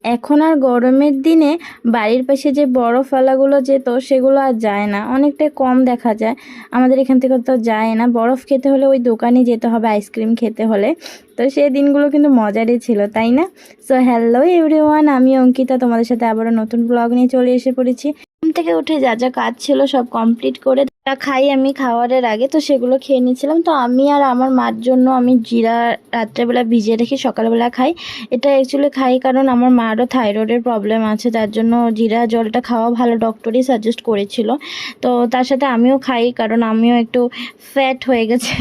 এখন আর গরমের দিনে বাড়ির পাশে যে বরফওয়ালাগুলো যেত সেগুলো আর যায় না, অনেকটাই কম দেখা যায়। আমাদের এখান থেকে তো যায় না, বরফ খেতে হলে ওই দোকানে যেতে হবে, আইসক্রিম খেতে হলে। তো সেই দিনগুলো কিন্তু মজারই ছিল, তাই না? সো হ্যালো এভরিওয়ান, আমি অঙ্কিতা তোমাদের সাথে আবারও নতুন ব্লগ নিয়ে চলে এসে পড়েছি। ঘুম থেকে উঠে যা যা কাজ ছিল সব কমপ্লিট করে খাই আমি খাওয়ারের আগে, তো সেগুলো খেয়ে নিয়েছিলাম। তো আমি আর আমার মার জন্য আমি জিরা রাত্রেবেলা ভিজিয়ে রেখে সকালবেলা খাই। এটা অ্যাকচুয়ালি খাই কারণ আমার মারও থাইরয়েডের প্রবলেম আছে, তার জন্য জিরা জলটা খাওয়া ভালো, ডক্টরই সাজেস্ট করেছিল। তো তার সাথে আমিও খাই কারণ আমিও একটু ফ্যাট হয়ে গেছে।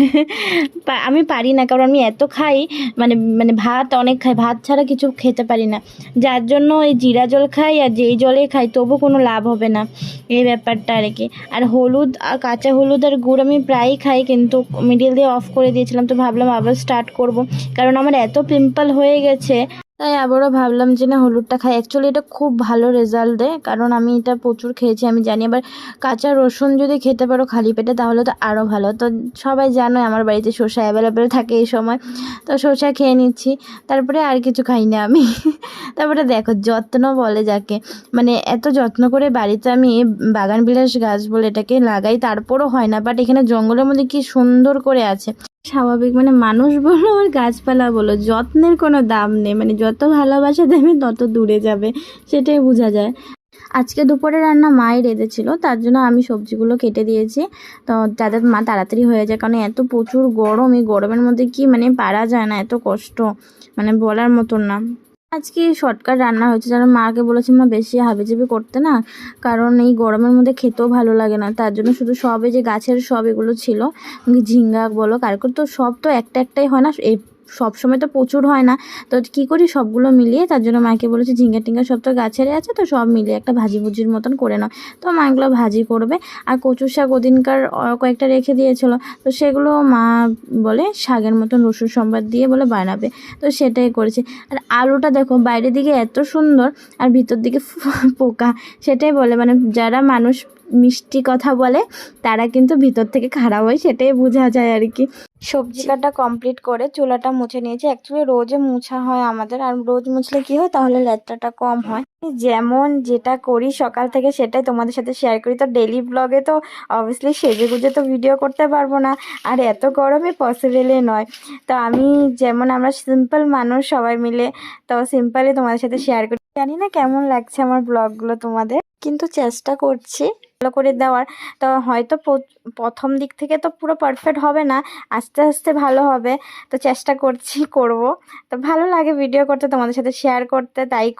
আমি পারি না, কারণ আমি এত খাই, মানে মানে ভাত অনেক খাই, ভাত ছাড়া কিছু খেতে পারি না। যার জন্য এই জিরা জল খাই, আর যেই জলে খাই তবু কোনো লাভ হবে না, এই ব্যাপারটা আর কি। আর হলুদ আর কাঁচা হলুদ আর গুড় আমি প্রায়ই খাই, কিন্তু মিডিল দিয়ে অফ করে দিয়েছিলাম। তো ভাবলাম আবার স্টার্ট করব, কারণ আমার এত পিম্পল হয়ে গেছে, তাই আবারও ভাবলাম যে না হলুদটা খাই। অ্যাকচুয়ালি এটা খুব ভালো রেজাল্ট দেয়, কারণ আমি এটা প্রচুর খেয়েছি, আমি জানি। আবার কাঁচা রসুন যদি খেতে পারো খালি পেটে তাহলে তো আরও ভালো। তো সবাই জানো আমার বাড়িতে শসা অ্যাভেলেবেল থাকে এই সময়, তো শসা খেয়ে নিচ্ছি, তারপরে আর কিছু খাই না আমি। তারপরে দেখো যত্ন বলে যাকে, মানে এত যত্ন করে বাড়িতে আমি বাগান বিলাস গাছ বলে এটাকে লাগাই, তারপরও হয় না। বাট এখানে জঙ্গলের মধ্যে কি সুন্দর করে আছে। স্বাভাবিক, মানে মানুষ বলো আর গাছপালা বলো, যত্নের কোনো দাম নেই, মানে যত ভালোবাসা দেবে তত দূরে যাবে, সেটাই বোঝা যায়। আজকে দুপুরে রান্না মাই রেঁধেছিল, তার জন্য আমি সবজিগুলো কেটে দিয়েছি, তো যাতে মা তাড়াতাড়ি হয়ে যায়। কারণ এত প্রচুর গরম, এই গরমের মধ্যে কি মানে পারা যায় না, এত কষ্ট মানে বলার মতন না। আজকে শর্টকাট রান্না হয়েছে, যেন মাকে বলেছি মা বেশি হাবিজাবি করতে না, কারণ এই গরমের মধ্যে খেতেও ভালো লাগে না। তার জন্য শুধু সবে যে গাছের সব এগুলো ছিল, ঝিঙ্গা বলো কারকর, তো সব তো একটা একটাই হয় না, এই সব সময় তো প্রচুর হয় না। তো কি করি সবগুলো মিলিয়ে, তার জন্য মাকে বলেছি ঝিঙ্গা টিঙ্গা সব তো গাছেরই আছে, তো সব মিলিয়ে একটা ভাজি ভুজির মতন করে নাও। তো মা এগুলো ভাজি করবে। আর কচু শাক ওদিনকার কয়েকটা রেখে দিয়েছিলো, তো সেগুলো মা বলে শাকের মতন রসুন সম্বাদ দিয়ে বলে বানাবে, তো সেটাই করেছি। আর আলুটা দেখো বাইরের দিকে এত সুন্দর আর ভিতর দিকে পোকা, সেটাই বলে মানে যারা মানুষ মিষ্টি কথা বলে তারা কিন্তু ভিতর থেকে খারাপ হয়, সেটাই বোঝা যায় আর কি। সবজি কাটা কমপ্লিট করে চুলাটা মুছে নিয়েছি। অ্যাকচুয়ালি রোজে মুছা হয় আমাদের, আর রোজ মুছলে কি হয় তাহলে লেট্রাটা কম হয়। যেমন যেটা করি সকাল থেকে সেটাই তোমাদের সাথে শেয়ার করি। তো ডেলি ব্লগে তো অবভিয়াসলি সেজে গুজে তো ভিডিও করতে পারবো না, আর এত গরমে পসিবলই নয়। তো আমি যেমন আমরা সিম্পল মানুষ সবাই মিলে, তো সিম্পলি তোমাদের সাথে শেয়ার করি। জানি না কেমন লাগছে আমার ব্লগগুলো তোমাদের, কিন্তু চেষ্টা করছি ভালো করে দেওয়ার। তো হয়তো প্রথম দিক থেকে তো পুরো পারফেক্ট হবে না, আস্তে আস্তে ভালো হবে। তো চেষ্টা করছি, করব। তো ভালো লাগে ভিডিও করতে, তোমাদের সাথে শেয়ার করতে, তাই